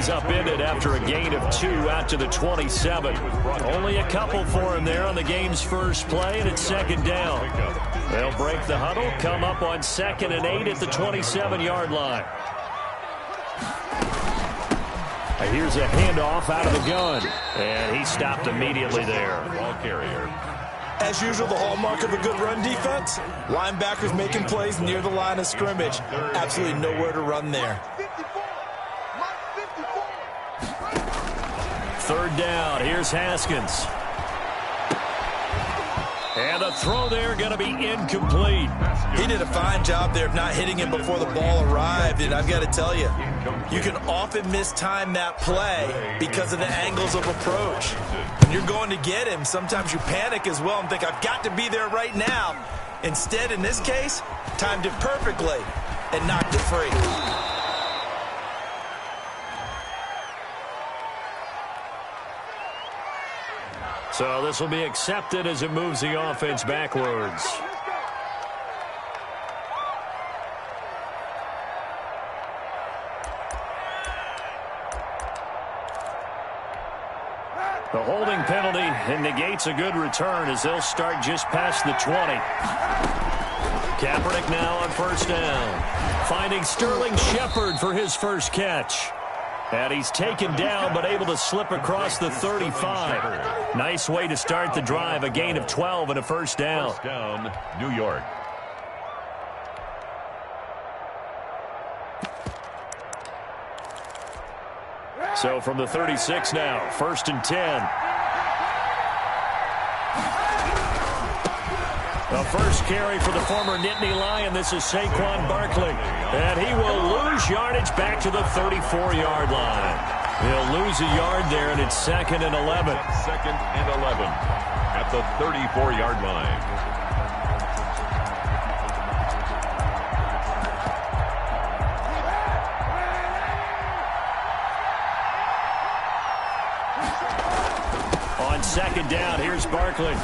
is upended after a gain of 2 out to the 27. Only a couple for him there on the game's first play, and it's second down. They'll break the huddle, come up on 2nd and 8 at the 27-yard line. Here's a handoff out of the gun, and he stopped immediately there. Ball carrier. As usual, the hallmark of a good run defense, linebackers making plays near the line of scrimmage. Absolutely nowhere to run there. 3rd down. Here's Haskins. And the throw there going to be incomplete. He did a fine job there of not hitting it before the ball arrived. And I've got to tell you, you can often mistime that play because of the angles of approach. When you're going to get him, sometimes you panic as well and think, I've got to be there right now. Instead, in this case, timed it perfectly and knocked it free. So this will be accepted as it moves the offense backwards. The holding penalty negates a good return as they'll start just past the 20. Kaepernick now on 1st down. Finding Sterling Shepard for his first catch. And he's taken down but able to slip across the 35. Nice way to start the drive. A gain of 12 and a 1st down. 1st down, New York. So from the 36 now, 1st and 10. The first carry for the former Nittany Lion. This is Saquon Barkley. And he will lose yardage back to the 34-yard line. He'll lose a yard there, and it's 2nd and 11. 2nd and 11 at the 34-yard line. On 2nd down, here's Barkley.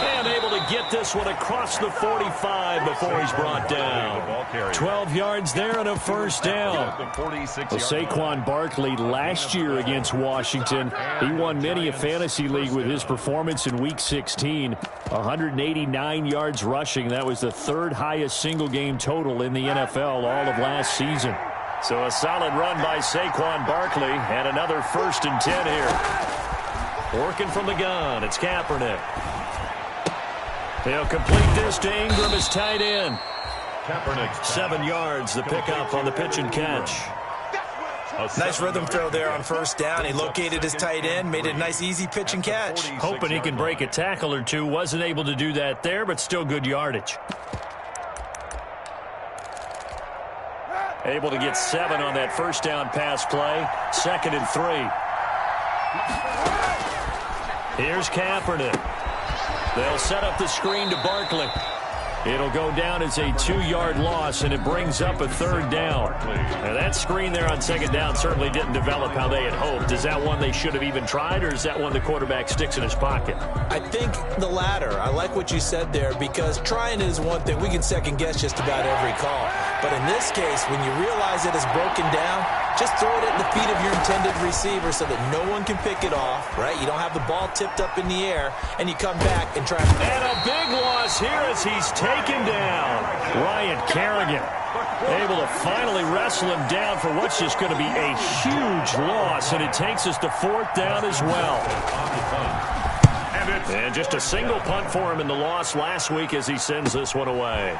And able to get this one across the 45 before he's brought down. 12 yards there and a 1st down. Well, Saquon Barkley last year against Washington, he won many a fantasy league with his performance in Week 16. 189 yards rushing. That was the 3rd highest single game total in the NFL all of last season. So a solid run by Saquon Barkley and another 1st and 10 here. Working from the gun, it's Kaepernick. He'll complete this to Ingram as tight end. 7 yards, the pickup on the pitch and catch. Nice rhythm throw there on 1st down. He located his tight end, made it a nice easy pitch and catch. Hoping he can break a tackle or two. Wasn't able to do that there, but still good yardage. Able to get 7 on that 1st down pass play. 2nd and 3. Here's Kaepernick. They'll set up the screen to Barkley. It'll go down as a 2-yard loss, and it brings up a 3rd down. Now that screen there on 2nd down certainly didn't develop how they had hoped. Is that one they should have even tried, or is that one the quarterback sticks in his pocket? I think the latter. I like what you said there, because trying is one thing. We can second-guess just about every call. But in this case, when you realize it is broken down, just throw it at the feet of your intended receiver so that no one can pick it off, right? You don't have the ball tipped up in the air, and you come back and try. And a big loss here as he's taken down. Ryan Kerrigan able to finally wrestle him down for what's just going to be a huge loss, and it takes us to 4th down as well. And just a single punt for him in the loss last week as he sends this one away.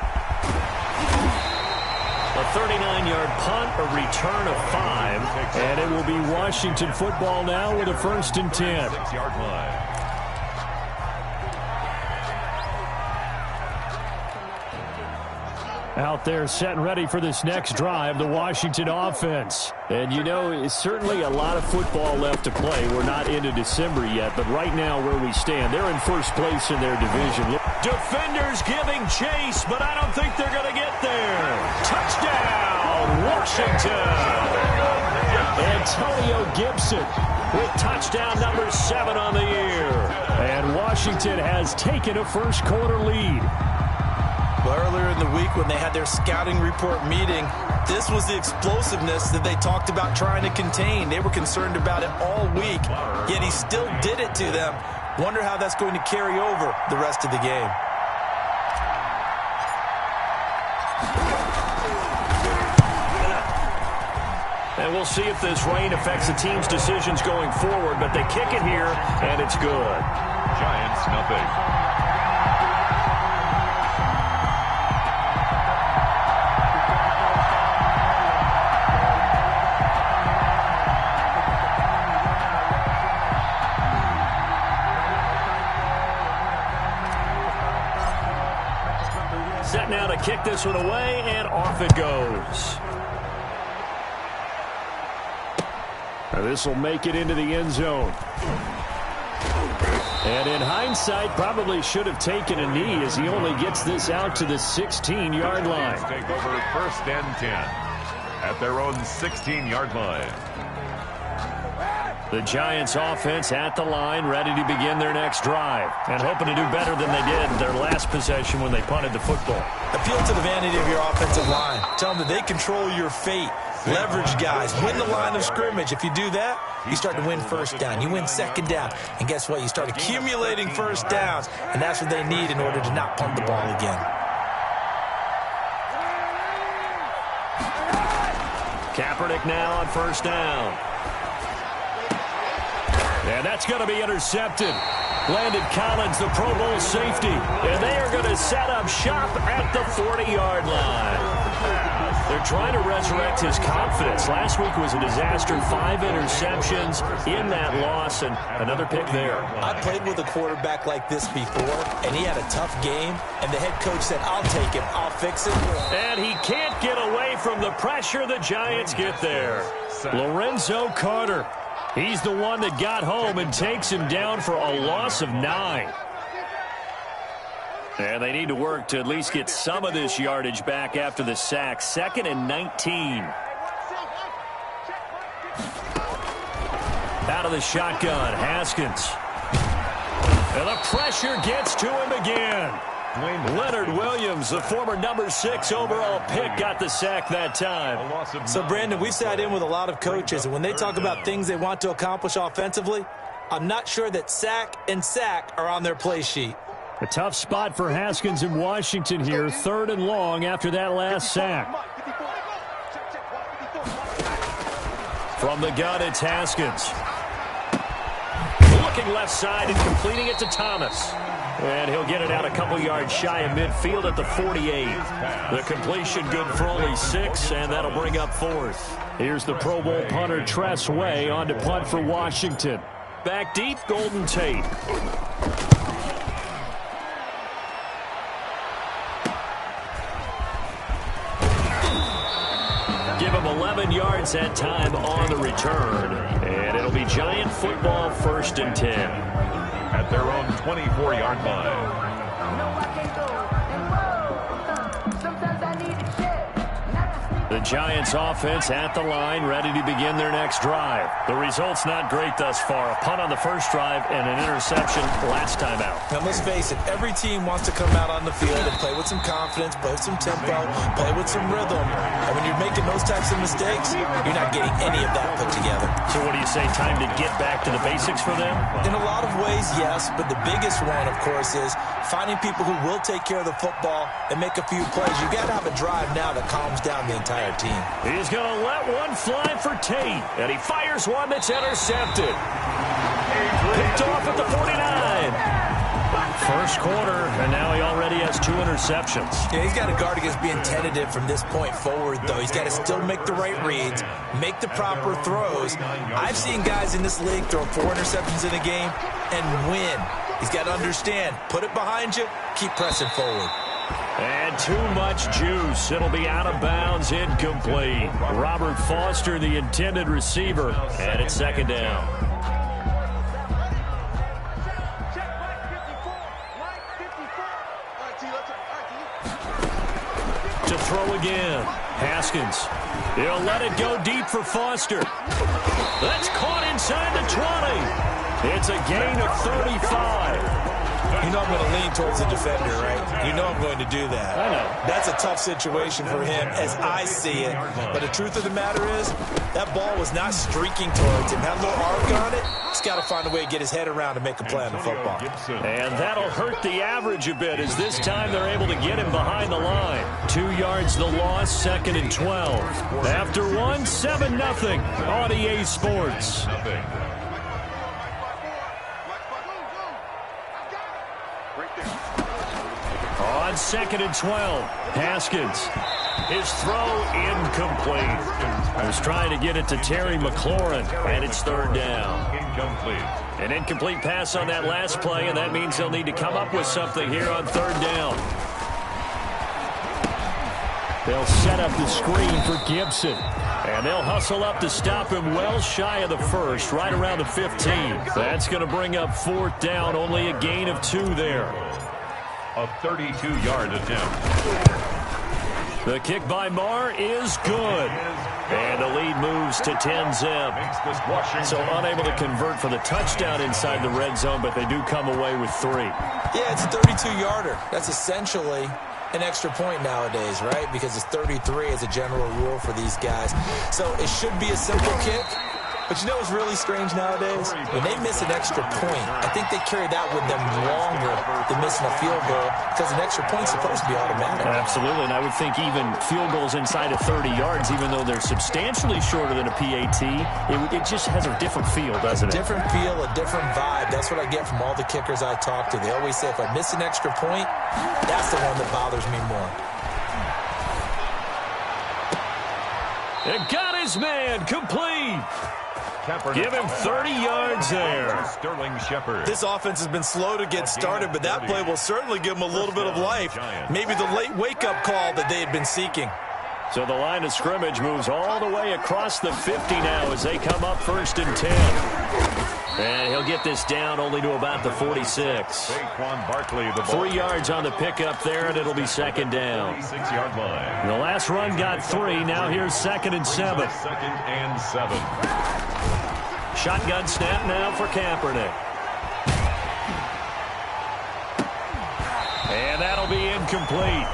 A 39-yard punt, a return of 5, and it will be Washington football now with a 1st and 10. 6-yard line. Out there set and ready for this next drive, the Washington offense. And, you know, certainly a lot of football left to play. We're not into December yet, but right now where we stand, they're in 1st place in their division. Defenders giving chase, but I don't think they're going to get there. Touchdown, Washington. Antonio Gibson with touchdown number 7 on the year. And Washington has taken a first-quarter lead. Well, earlier in the week when they had their scouting report meeting, This was the explosiveness that they talked about trying to contain. They were concerned about it all week, yet he still did it to them. Wonder how that's going to carry over the rest of the game. And we'll see if this rain affects the team's decisions going forward, but they kick it here, and it's good. Giants, nothing. Set now to kick this one away, and off it goes. This will make it into the end zone. And in hindsight, probably should have taken a knee as he only gets this out to the 16-yard line. Take over 1st and 10 at their own 16-yard line. The Giants offense at the line, ready to begin their next drive, and hoping to do better than they did in their last possession when they punted the football. Appeal to the vanity of your offensive line. Tell them that they control your fate. Leverage guys. Win the line of scrimmage. If you do that, you start to win first down. You win second down. And guess what? You start accumulating first downs. And that's what they need in order to not punt the ball again. Kaepernick now on first down. And that's going to be intercepted. Landon Collins, the Pro Bowl safety. And they are going to set up shop at the 40-yard line. They're trying to resurrect his confidence. Last week was a disaster. 5 interceptions in that loss, and another pick there. I played with a quarterback like this before, and he had a tough game, and the head coach said, I'll take him, I'll fix it. And he can't get away from the pressure the Giants get there. Lorenzo Carter. He's the one that got home and takes him down for a loss of 9. And they need to work to at least get some of this yardage back after the sack. 2nd and 19. Out of the shotgun, Haskins. And the pressure gets to him again. Leonard Williams, the former number 6 overall pick, got the sack that time. So, Brandon, we sat in with a lot of coaches, and when they talk about things they want to accomplish offensively, I'm not sure that sack and sack are on their play sheet. A tough spot for Haskins in Washington here. 3rd and long after that last sack. From the gun, it's Haskins. Looking left side and completing it to Thomas. And he'll get it out a couple yards shy of midfield at the 48. The completion good for only 6, and that'll bring up 4th. Here's the Pro Bowl punter Tress Way on to punt for Washington. Back deep, Golden Tate. Give him 11 yards that time on the return. And it'll be Giant football 1st and 10. At their own 24-yard line. The Giants offense at the line, ready to begin their next drive. The result's not great thus far. A punt on the first drive and an interception last time out. Now, let's face it, every team wants to come out on the field and play with some confidence, play with some tempo, play with some rhythm. And when you're making those types of mistakes, you're not getting any of that put together. So what do you say, time to get back to the basics for them? In a lot of ways, yes, but the biggest one, of course, is finding people who will take care of the football and make a few plays. You got to have a drive now that calms down the entire team. He's going to let one fly for Tate, and he fires one that's intercepted. Picked off at the 49. First quarter, and now he already has 2 interceptions. Yeah, he's got to guard against being tentative from this point forward, though. He's got to still make the right reads, make the proper throws. I've seen guys in this league throw 4 interceptions in a game and win. He's got to understand, put it behind you, keep pressing forward. And too much juice. It'll be out of bounds, incomplete. Robert Foster, the intended receiver, and it's 2nd down. To throw again. Haskins. He'll let it go deep for Foster. That's caught inside the 20. It's a gain of 35. You know I'm going to lean towards the defender, right? You know I'm going to do that. I know. That's a tough situation for him as I see it. But the truth of the matter is, that ball was not streaking towards him. Had a little arc on it. He's got to find a way to get his head around and make a play on the football. And that'll hurt the average a bit as this time they're able to get him behind the line. 2 yards the loss, 2nd and 12. After one, 7-0 on EA Sports. On 2nd and 12, Haskins. His throw incomplete. He was trying to get it to Terry McLaurin, and it's 3rd down. An incomplete pass on that last play, and that means they'll need to come up with something here on 3rd down. They'll set up the screen for Gibson. And they'll hustle up to stop him well shy of the first, right around the 15. That's going to bring up 4th down, only a gain of 2 there. A 32-yard attempt. The kick by Marr is good. And the lead moves to 10-zip. So unable to convert for the touchdown inside the red zone, but they do come away with 3. Yeah, it's a 32-yarder. That's essentially an extra point nowadays, right? Because it's 33 as a general rule for these guys. So it should be a simple kick. But you know what's really strange nowadays? When they miss an extra point, I think they carry that with them longer than missing a field goal because an extra point's supposed to be automatic. Absolutely, and I would think even field goals inside of 30 yards, even though they're substantially shorter than a PAT, it just has a different feel, doesn't it? Different feel, a different vibe. That's what I get from all the kickers I talk to. They always say if I miss an extra point, that's the one that bothers me more. It got his man complete. Give him 30 yards there. Sterling Shepard. This offense has been slow to get started, but that play will certainly give them a little bit of life. Maybe the late wake-up call that they had been seeking. So the line of scrimmage moves all the way across the 50 now as they come up 1st and 10. And he'll get this down only to about the 46. 3 yards on the pickup there, and it'll be 2nd down. 6-yard line. The last run got 3. Now here's 2nd and 7. 2nd and 7. Shotgun snap now for Kaepernick. And that'll be incomplete.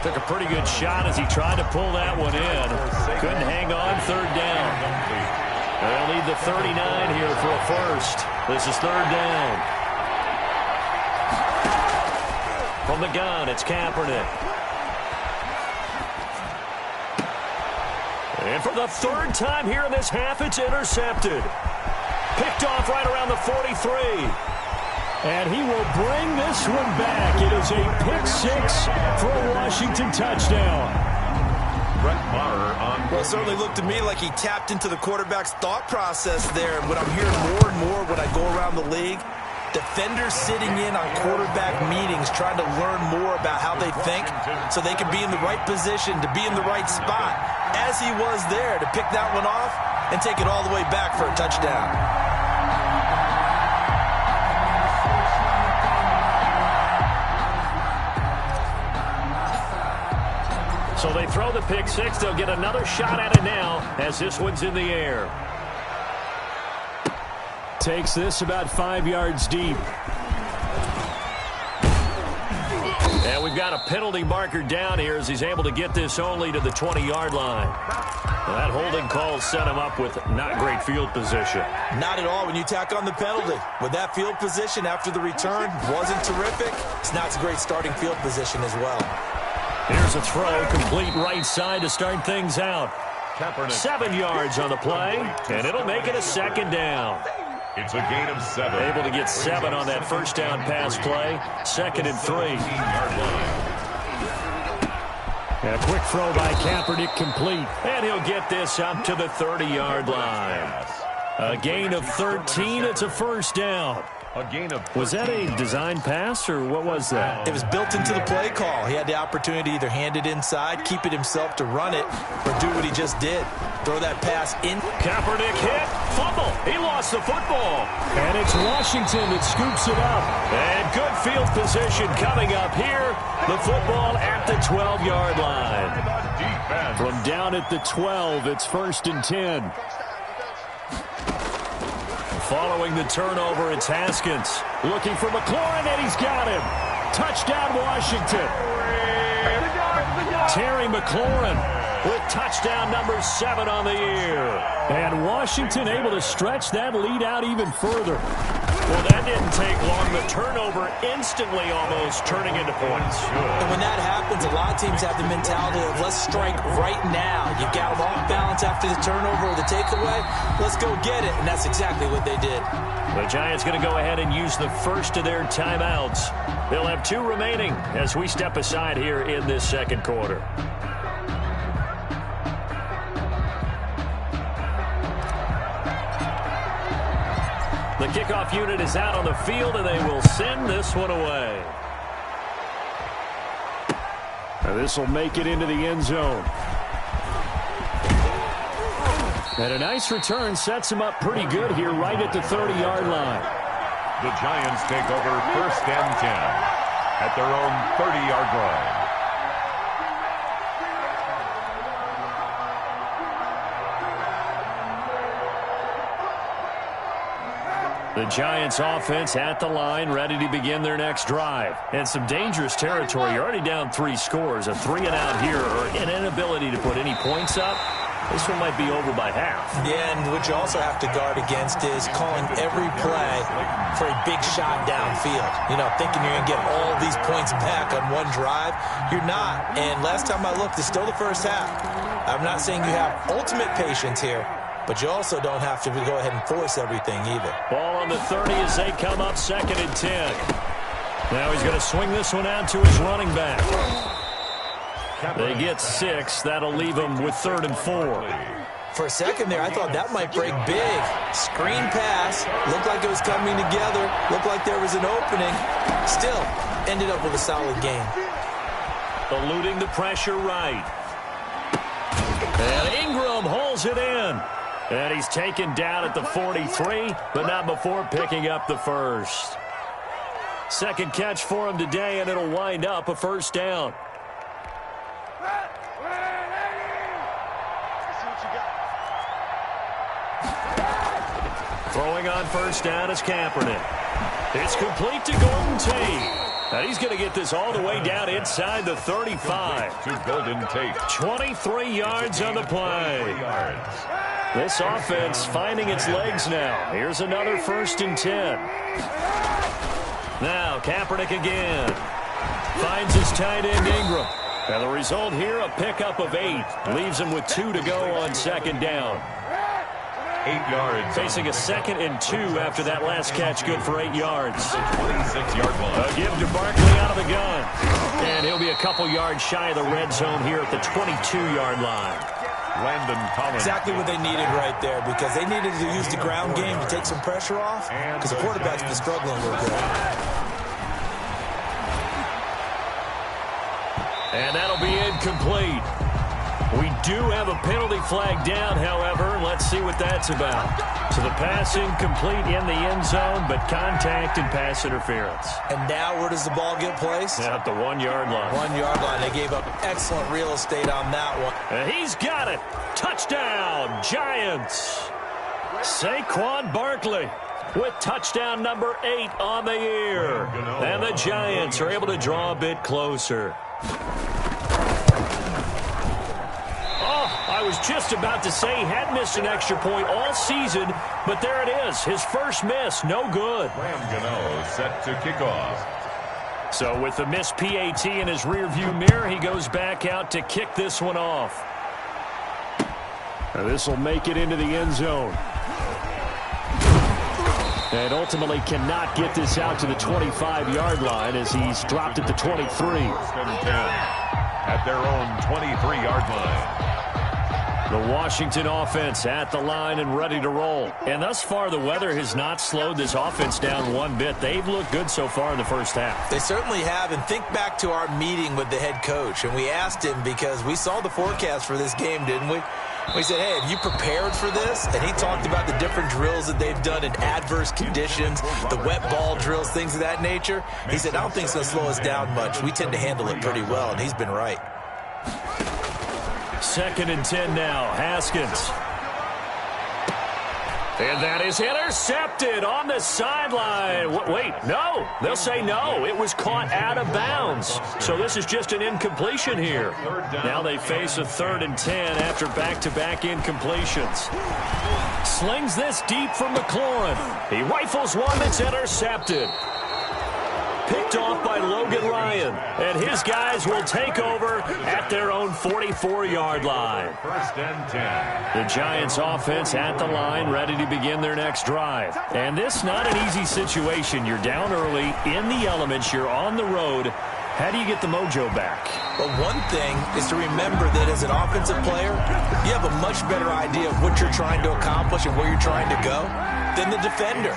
Took a pretty good shot as he tried to pull that one in. Couldn't hang on, 3rd down. They'll need the 39 here for a first. This is 3rd down. From the gun, it's Kaepernick. And for the 3rd time here in this half, it's intercepted. Picked off right around the 43. And he will bring this one back. It is a pick-6 for a Washington touchdown. Well, it certainly looked to me like he tapped into the quarterback's thought process there. And what I'm hearing more and more when I go around the league, defenders sitting in on quarterback meetings trying to learn more about how they think so they can be in the right position to be in the right spot, as he was there to pick that one off and take it all the way back for a touchdown. So they throw the pick-6. They'll get another shot at it now as this one's in the air. Takes this about 5 yards deep. And we've got a penalty marker down here as he's able to get this only to the 20-yard line. Well, that holding call set him up with not great field position. Not at all when you tack on the penalty. With that field position after the return wasn't terrific, it's not a great starting field position as well. Here's a throw, complete right side to start things out. 7 yards on the play, and it'll make it a 2nd down. It's a gain of 7. Able to get 7 on that first down pass play. 2nd and 3. And a quick throw by Kaepernick complete. And he'll get this up to the 30-yard line. A gain of 13. It's a 1st down. Was that a design pass, or what was that? It was built into the play call. He had the opportunity to either hand it inside, keep it himself to run it, or do what he just did. Throw that pass in. Kaepernick hit. Fumble. He lost the football. And it's Washington that scoops it up. And good field position coming up here. The football at the 12-yard line. From down at the 12, it's 1st and 10. Following the turnover, it's Haskins. Looking for McLaurin, and he's got him. Touchdown, Washington. Terry McLaurin with touchdown number 7 on the year. And Washington able to stretch that lead out even further. Well, that didn't take long. The turnover instantly almost turning into points. And when that happens, a lot of teams have the mentality of let's strike right now. You've got them off balance after the turnover or the takeaway. Let's go get it. And that's exactly what they did. The Giants going to go ahead and use the first of their timeouts. They'll have 2 remaining as we step aside here in this second quarter. The kickoff unit is out on the field, and they will send this one away. Now this will make it into the end zone. And a nice return sets him up pretty good here right at the 30-yard line. The Giants take over 1st and 10 at their own 30-yard line. The Giants offense at the line, ready to begin their next drive. And some dangerous territory. You're already down 3 scores. A 3-and-out here, or an inability to put any points up. This one might be over by half. Yeah, and what you also have to guard against is calling every play for a big shot downfield. You know, thinking you're going to get all these points back on one drive. You're not. And last time I looked, it's still the first half. I'm not saying you have ultimate patience here, but you also don't have to go ahead and force everything either. Ball on the 30 as they come up 2nd and 10. Now he's going to swing this one out to his running back. They get 6. That'll leave him with 3rd and 4. For a second there, I thought that might break big. Screen pass. Looked like it was coming together. Looked like there was an opening. Still, ended up with a solid game. Eluding the pressure right. And Ingram holds it in. And he's taken down at the 43, but not before picking up the first. Second catch for him today, and it'll wind up a 1st down. Throwing on 1st down is Kaepernick. It's complete to Golden Tate. And he's going to get this all the way down inside the 35. To Golden Tate. 23 yards on the play. This offense finding its legs now. Here's another 1st and 10. Now Kaepernick again. Finds his tight end Ingram. And the result here, a pickup of 8. Leaves him with 2 to go on 2nd down. 8 yards. Facing a 2nd and 2 after that last catch, good for 8 yards. 26-yard line. A give to Barkley out of the gun. And he'll be a couple yards shy of the red zone here at the 22-yard line. Landon Collins. Exactly what they needed right there, because they needed to use the ground game to take some pressure off, because the quarterback's been struggling a little bit. And that'll be incomplete. We do have a penalty flag down, however. Let's see what that's about. So the pass incomplete in the end zone, but contact and pass interference. And now where does the ball get placed? At the 1-yard line. 1-yard line. They gave up excellent real estate on that one. And he's got it. Touchdown, Giants. Saquon Barkley with touchdown number 8 on the year. And the Giants are able to draw a bit closer. I was just about to say he had missed an extra point all season, but there it is. His first miss, no good. Gano set to kick off. So with the missed PAT in his rearview mirror, he goes back out to kick this one off. Now this will make it into the end zone. And ultimately cannot get this out to the 25-yard line as he's dropped at the 23. 1st and 10 at their own 23-yard line. The Washington offense at the line and ready to roll. And thus far, the weather has not slowed this offense down one bit. They've looked good so far in the first half. They certainly have. And think back to our meeting with the head coach. And we asked him, because we saw the forecast for this game, didn't we? We said, hey, have you prepared for this? And he talked about the different drills that they've done in adverse conditions, the wet ball drills, things of that nature. He said, I don't think it's going to slow us down much. We tend to handle it pretty well, and he's been right. 2nd and 10 now. Haskins. And that is intercepted on the sideline. Wait, no. They'll say no. It was caught out of bounds. So this is just an incompletion here. Now they face a 3rd and 10 after back-to-back incompletions. Slings this deep from McLaurin. He rifles one that's intercepted. Picked off by Logan Ryan. And his guys will take over at their own 44-yard line. 1st and 10. The Giants offense at the line, ready to begin their next drive. And this not an easy situation. You're down early, in the elements, you're on the road. How do you get the mojo back? Well, one thing is to remember that as an offensive player, you have a much better idea of what you're trying to accomplish and where you're trying to go than the defender.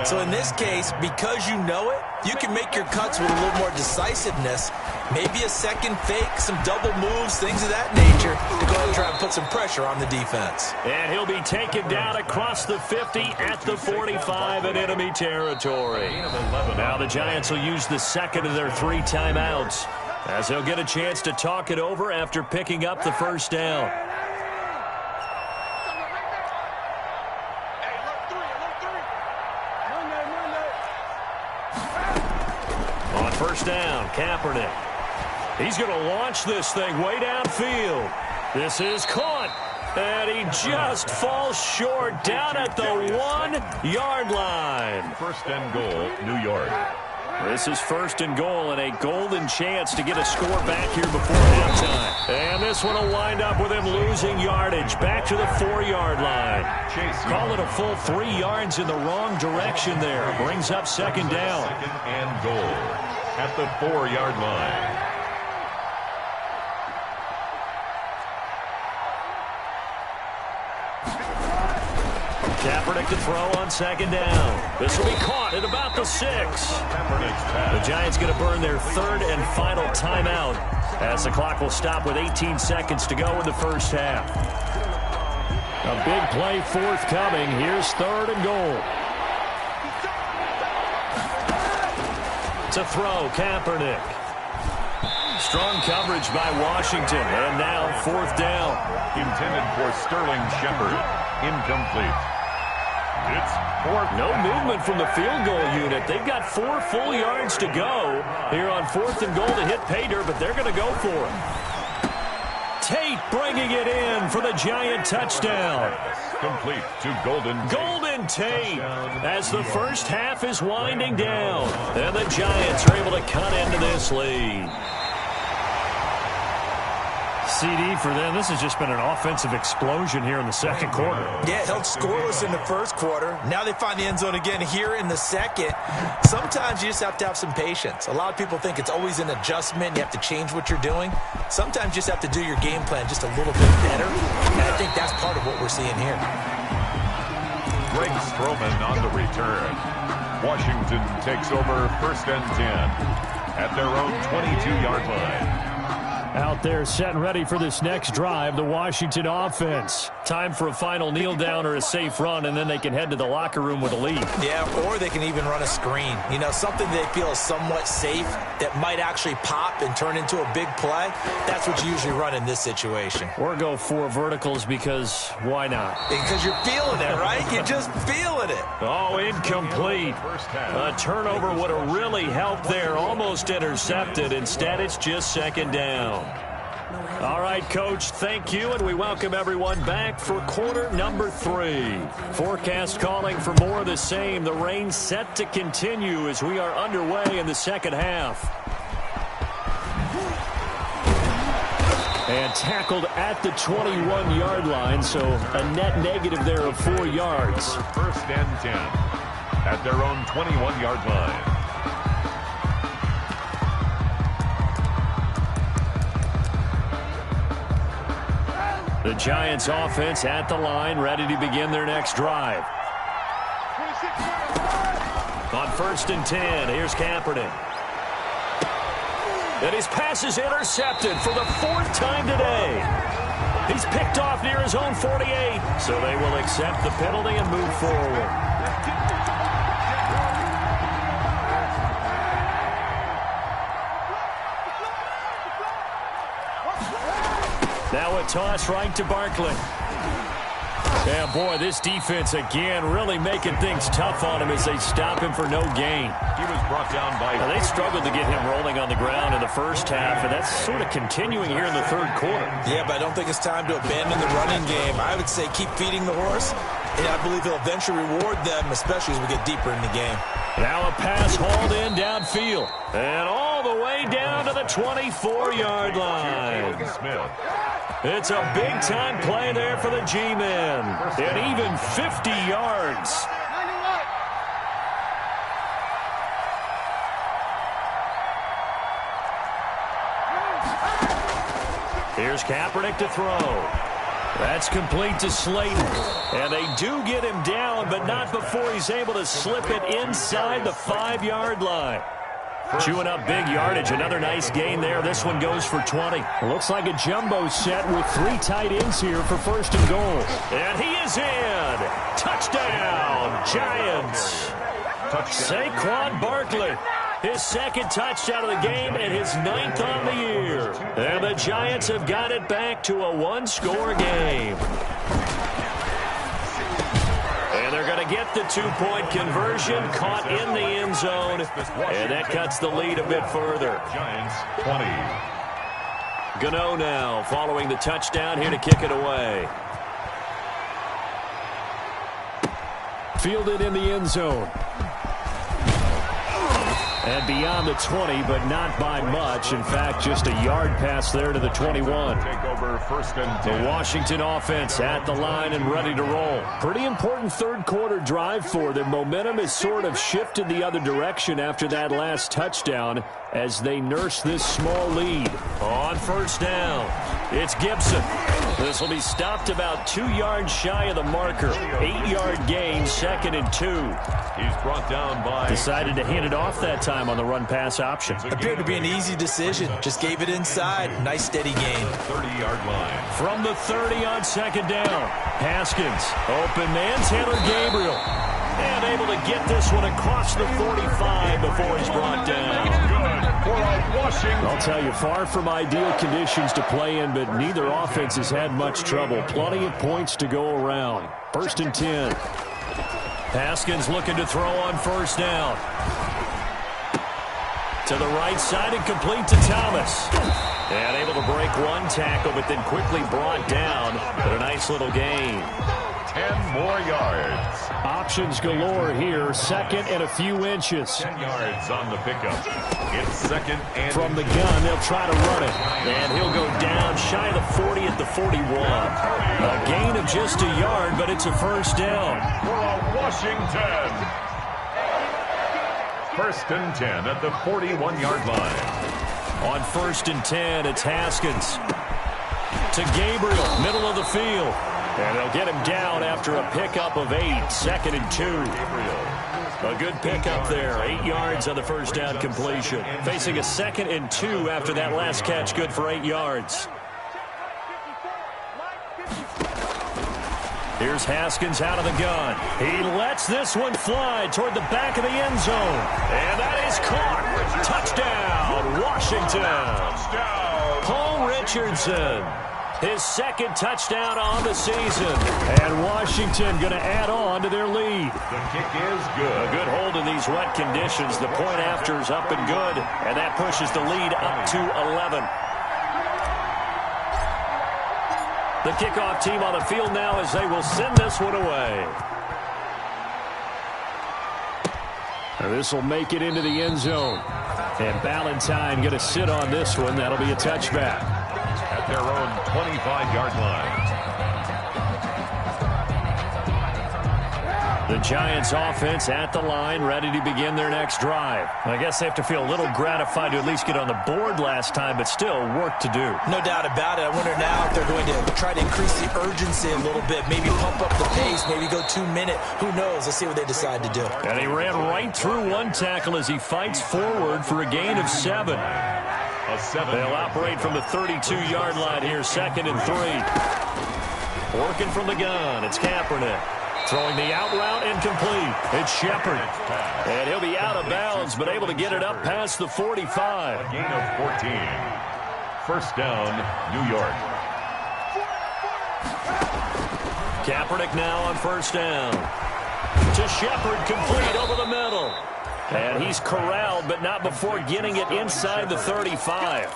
So in this case, because you know it, you can make your cuts with a little more decisiveness, maybe a second fake, some double moves, things of that nature, to go ahead and try and put some pressure on the defense. And he'll be taken down across the 50 at the 45 in enemy territory. Now the Giants will use the second of their 3 timeouts, as they'll get a chance to talk it over after picking up the first down. On first down, Kaepernick. He's going to launch this thing way downfield. This is caught, and he just falls short down at the 1-yard line. 1st and goal, New York. This is 1st and goal and a golden chance to get a score back here before halftime. And this one will wind up with him losing yardage back to the 4-yard line. Call it a full 3 yards in the wrong direction there. Brings up 2nd down. 2nd and goal at the 4-yard line. Kaepernick to throw on 2nd down. This will be caught at about the 6. The Giants going to burn their 3rd and final timeout as the clock will stop with 18 seconds to go in the first half. A big play forthcoming. Here's 3rd and goal. To throw, Kaepernick. Strong coverage by Washington. And now 4th down. Intended for Sterling Shepard. Incomplete. It's 4th. No movement from the field goal unit. They've got 4 full yards to go here on 4th and goal to hit pay dirt, but they're going to go for it. Tate bringing it in for the Giant touchdown. Complete to Golden Tate as the first half is winding down. And the Giants are able to cut into this lead. CD for them. This has just been an offensive explosion here in the 2nd quarter. Yeah, held scoreless in the 1st quarter. Now they find the end zone again here in the 2nd. Sometimes you just have to have some patience. A lot of people think it's always an adjustment. You have to change what you're doing. Sometimes you just have to do your game plan just a little bit better. And I think that's part of what we're seeing here. Greg Stroman on the return. Washington takes over 1st and 10 at their own 22-yard line. Out there set and ready for this next drive, the Washington offense. Time for a final kneel down or a safe run, and then they can head to the locker room with a lead. Yeah, or they can even run a screen. You know, something they feel is somewhat safe that might actually pop and turn into a big play. That's what you usually run in this situation. Or go 4 verticals because why not? Because you're feeling it, right? You're just feeling it. Oh, incomplete. A turnover would have really helped there. Almost intercepted. Instead, it's just 2nd down. All right, Coach, thank you, and we welcome everyone back for quarter number 3. Forecast calling for more of the same. The rain set to continue as we are underway in the 2nd half. And tackled at the 21-yard line, so a net negative there of 4 yards. 1st and 10 at their own 21-yard line. The Giants offense at the line, ready to begin their next drive. On 1st and 10, here's Kaepernick. And his pass is intercepted for the 4th time today. He's picked off near his own 48, so they will accept the penalty and move forward. Now a toss right to Barkley. Yeah, boy, this defense again really making things tough on him as they stop him for no gain. He was brought down by... Now, they struggled to get him rolling on the ground in the first half, and that's sort of continuing here in the third quarter. Yeah, but I don't think it's time to abandon the running game. I would say keep feeding the horse, and I believe he'll eventually reward them, especially as we get deeper in the game. Now a pass hauled in downfield, and all the way down to the 24-yard line. Smith. It's a big-time play there for the G-men, and even 50 yards. Here's Kaepernick to throw. That's complete to Slayton. And they do get him down, but not before he's able to slip it inside the 5-yard line. Chewing up big yardage. Another nice gain there. This one goes for 20. Looks like a jumbo set with 3 tight ends here for first and goal. And he is in. Touchdown, Giants. Saquon Barkley. His second touchdown of the game and his 9th on the year. And the Giants have got it back to a 1-score game. And they're going to get the 2-point conversion, caught in the end zone, and that cuts the lead a bit further. Giants 20. Gano now following the touchdown here to kick it away. Fielded in the end zone. And beyond the 20, but not by much. In fact, just a yard pass there to the 21. Take over first and 10. The Washington offense at the line and ready to roll. Pretty important third quarter drive for them. Momentum has sort of shifted the other direction after that last touchdown as they nurse this small lead. On first down, it's Gibson. This will be stopped about 2 yards shy of the marker. 8-yard gain, 2nd and 2. He's brought down by... Decided to hand it off that time on the run-pass option. Appeared to be an easy decision. Just gave it inside. Nice steady gain. 30-yard line. From the 30 on 2nd down. Haskins, open man, Taylor Gabriel. And able to get this one across the 45 before he's brought down. I'll tell you, far from ideal conditions to play in, but neither offense has had much trouble. Plenty of points to go around. 1st and 10. Haskins looking to throw on first down. To the right side and complete to Thomas. And able to break one tackle, but then quickly brought down. But a nice little gain. 10 more yards. Options galore here. 2nd and a few inches. 10 yards on the pickup. It's 2nd and... From the gun, they'll try to run it. And he'll go down shy of the 40 at the 41. A gain of just a yard, but it's a first down. For Washington. 1st and 10 at the 41-yard line. On 1st and 10, it's Haskins. To Gabriel, middle of the field. And they'll get him down after a pickup of 8. 2nd and 2. A good pickup there. 8 yards on the first down completion. Facing a 2nd and 2 after that last catch. Good for 8 yards. Here's Haskins out of the gun. He lets this one fly toward the back of the end zone. And that is caught. Touchdown, Washington. Touchdown. Paul Richardson. His 2nd touchdown on the season. And Washington going to add on to their lead. The kick is good. A good hold in these wet conditions. The point after is up and good. And that pushes the lead up to 11. The kickoff team on the field now as they will send this one away. This will make it into the end zone. And Ballantyne going to sit on this one. That'll be a touchback. At their own 25-yard line. The Giants offense at the line, ready to begin their next drive. I guess they have to feel a little gratified to at least get on the board last time, but still work to do. No doubt about it. I wonder now if they're going to try to increase the urgency a little bit, maybe pump up the pace, maybe go 2-minute. Who knows? Let's see what they decide to do. And he ran right through one tackle as he fights forward for a gain of 7. They'll operate from the 32-yard line here, 2nd and 3. Working from the gun, it's Kaepernick. Throwing the out route incomplete. It's Shepard. And he'll be out of bounds, but able to get it up past the 45. A gain of 14. First down, New York. Kaepernick now on first down. To Shepard, complete over the middle. And he's corralled, but not before getting it inside the 35.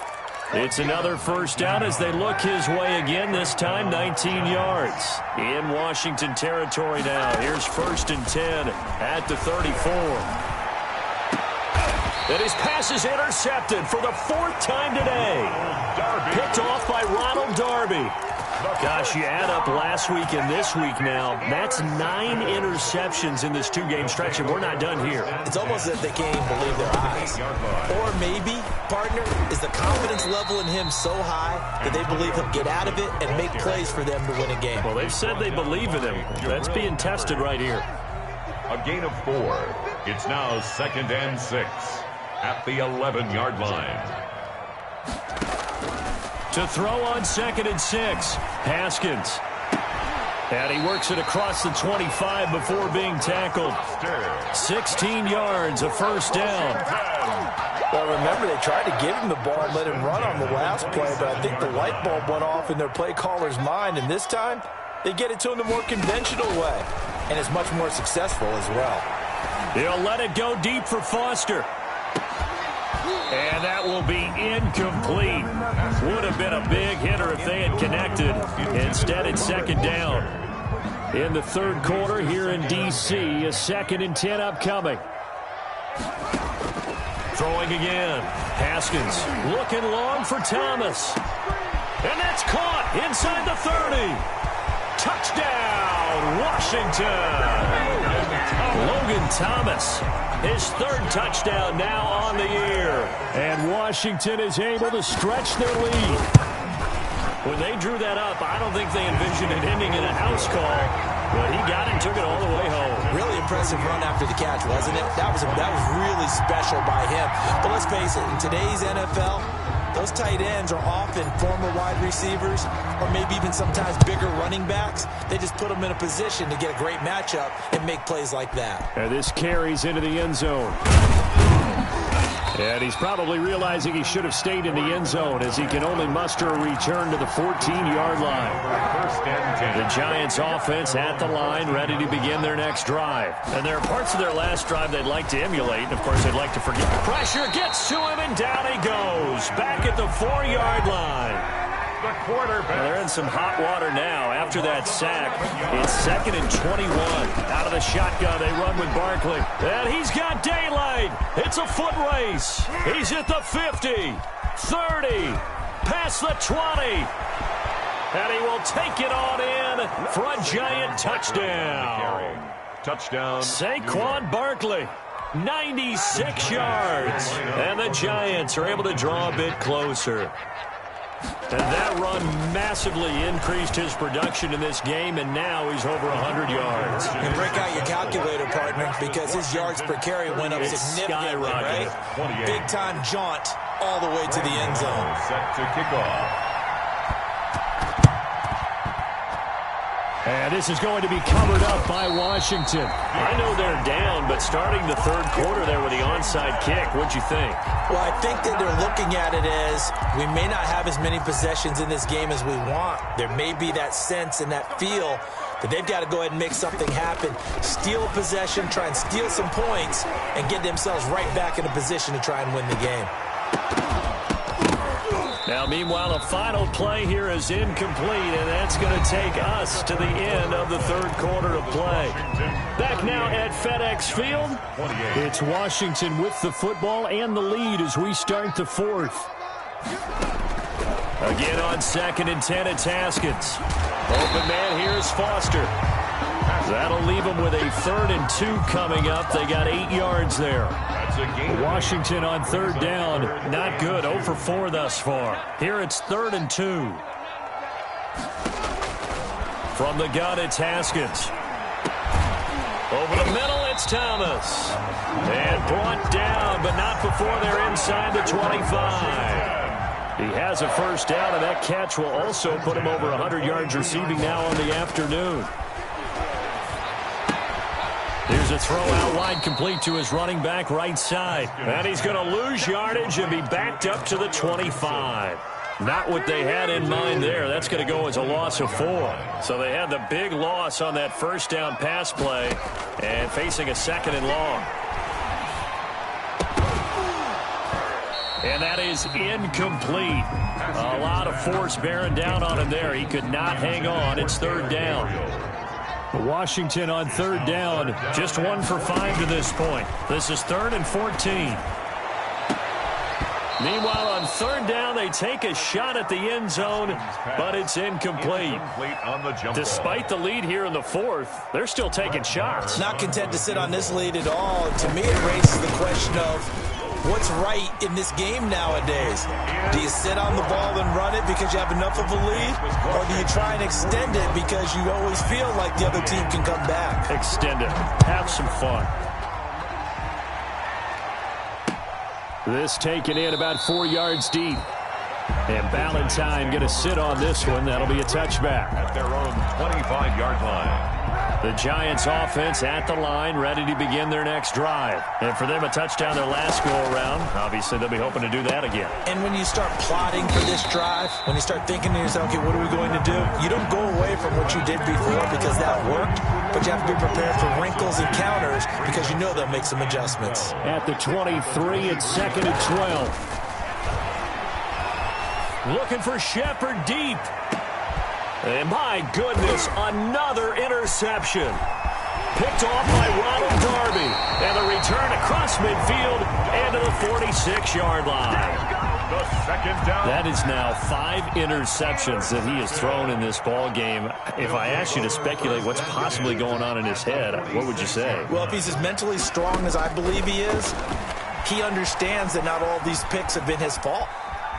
It's another first down as they look his way again, this time 19 yards. In Washington territory now. Here's 1st and 10 at the 34. And his pass is intercepted for the 4th time today. Picked off by Ronald Darby. Gosh, you add up last week and this week now, that's 9 interceptions in this 2-game stretch, and we're not done here. It's almost as if they can't even believe their eyes. Or maybe, partner, is the confidence level in him so high that they believe he'll get out of it and make plays for them to win a game. Well, they've said they believe in him. That's being tested right here. A gain of 4. It's now 2nd and 6 at the 11-yard line. To throw on 2nd and 6, Haskins. And he works it across the 25 before being tackled. 16 yards, a first down. Well, remember, they tried to give him the ball and let him run on the last play, but I think the light bulb went off in their play caller's mind, and this time, they get it to him the more conventional way, and it's much more successful as well. He'll let it go deep for Foster. And that will be incomplete. Would have been a big hitter if they had connected. Instead, it's 2nd down. In the 3rd quarter here in D.C., a 2nd and 10 upcoming. Throwing again. Haskins looking long for Thomas. And that's caught inside the 30. Touchdown, Washington. Logan Thomas, his 3rd touchdown now on the year. And Washington is able to stretch their lead. When they drew that up, I don't think they envisioned it ending in a house call. But he got it and took it all the way home. Really impressive run after the catch, wasn't it? That was really special by him. But let's face it, in today's NFL, those tight ends are often former wide receivers or maybe even sometimes bigger running backs. They just put them in a position to get a great matchup and make plays like that. And this carries into the end zone. And he's probably realizing he should have stayed in the end zone as he can only muster a return to the 14-yard line. 1st and 10. The Giants offense at the line, ready to begin their next drive. And there are parts of their last drive they'd like to emulate. And, of course, they'd like to forget. Pressure gets to him, and down he goes. Back at the 4-yard line. The quarterback. Well, they're in some hot water now after that sack. It's 2nd and 21. Out of the shotgun, they run with Barkley. And he's got daylight. It's a foot race. He's at the 50, 30, past the 20. And he will take it on in for a giant touchdown. Touchdown. Saquon Barkley, 96 yards. And the Giants are able to draw a bit closer. And that run massively increased his production in this game, and now he's over 100 yards. And break out your calculator, partner, because his yards per carry went up significantly, right? Big-time jaunt all the way to the end zone. Set to kick off. And this is going to be covered up by Washington. I know they're down, but starting the 3rd quarter there with the onside kick, what'd you think? Well, I think that they're looking at it as we may not have as many possessions in this game as we want. There may be that sense and that feel that they've got to go ahead and make something happen, steal a possession, try and steal some points, and get themselves right back in a position to try and win the game. Now, meanwhile, a final play here is incomplete, and that's going to take us to the end of the 3rd quarter of play. Back now at FedEx Field, it's Washington with the football and the lead as we start the 4th. Again on 2nd and 10, it's Haskins. Open man, here's Foster. That'll leave them with a 3rd and 2 coming up. They got 8 yards there. Washington on 3rd down, not good, 0 for 4 thus far. Here it's 3rd and 2. From the gun, it's Haskins. Over the middle, it's Thomas. And brought down, but not before they're inside the 25. He has a first down, and that catch will also put him over 100 yards receiving now on the afternoon. Here's a throw out wide, complete to his running back right side. And he's going to lose yardage and be backed up to the 25. Not what they had in mind there. That's going to go as a loss of 4. So they had the big loss on that first down pass play and facing a second and long. And that is incomplete. A lot of force bearing down on him there. He could not hang on. It's third down. Washington on third down. Just 1 for 5 to this point. This is 3rd and 14. Meanwhile, on third down, they take a shot at the end zone, but it's incomplete. Despite the lead here in the 4th, they're still taking shots. Not content to sit on this lead at all. To me, it raises the question of what's right in this game nowadays. Do you sit on the ball and run it because you have enough of a lead? Or do you try and extend it because you always feel like the other team can come back? Extend it. Have some fun. This taken in about 4 yards deep. And Ballantyne going to sit on this one. That'll be a touchback. At their own 25-yard line. The Giants offense at the line, ready to begin their next drive. And for them, a touchdown their last go-around. Obviously, they'll be hoping to do that again. And when you start plotting for this drive, when you start thinking to yourself, okay, what are we going to do? You don't go away from what you did before because that worked, but you have to be prepared for wrinkles and counters because you know they'll make some adjustments. At the 23, it's 2nd and 12. Looking for Shepard deep. And my goodness, another interception. Picked off by Ronald Darby. And the return across midfield and to the 46-yard line. The second down. That is now 5 interceptions that he has thrown in this ball game. If I asked you to speculate what's possibly going on in his head, what would you say? Well, if he's as mentally strong as I believe he is, he understands that not all these picks have been his fault.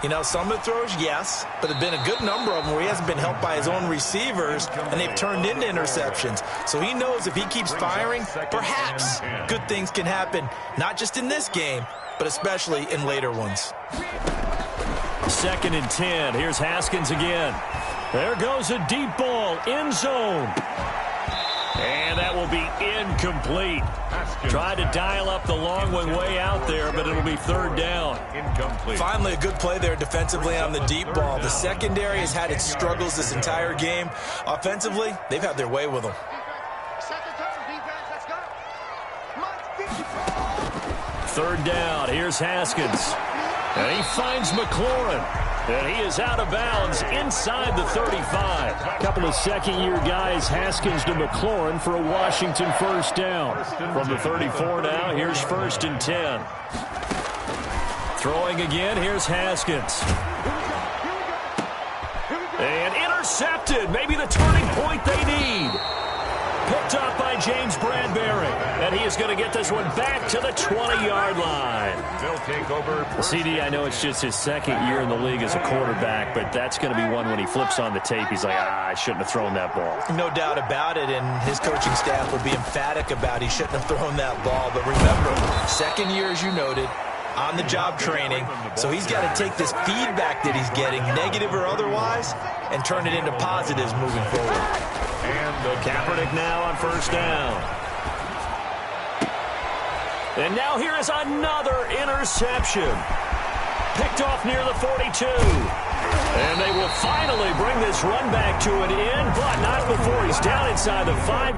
You know, some of the throws, yes, but there have been a good number of them where he hasn't been helped by his own receivers, and they've turned into interceptions. So he knows if he keeps firing, perhaps good things can happen, not just in this game, but especially in later ones. 2nd and 10. Here's Haskins again. There goes a deep ball, end zone. And that will be incomplete. Tried to dial up the long one way out there, but it'll be third down. Incomplete. Finally, a good play there defensively on the deep ball. The secondary has had its struggles this entire game. Offensively, they've had their way with them. Third down. Here's Haskins. And he finds McLaurin. And he is out of bounds inside the 35. A couple of second-year guys, Haskins to McLaurin for a Washington first down. From the 34 now, here's 1st and 10. Throwing again, here's Haskins. And intercepted. Maybe the turning point they need. Picked up by James Bradbury. And he is going to get this one back to the 20-yard line. They'll take over. CD, I know it's just his 2nd year in the league as a quarterback, but that's going to be one when he flips on the tape, he's like, I shouldn't have thrown that ball. No doubt about it, and his coaching staff will be emphatic about he shouldn't have thrown that ball. But remember, 2nd year, as you noted, on-the-job training, so he's got to take this feedback that he's getting, negative or otherwise, and turn it into positives moving forward. And Kaepernick now on first down. And now here is another interception. Picked off near the 42. And they will finally bring this run back to an end, but not before he's down inside the 5.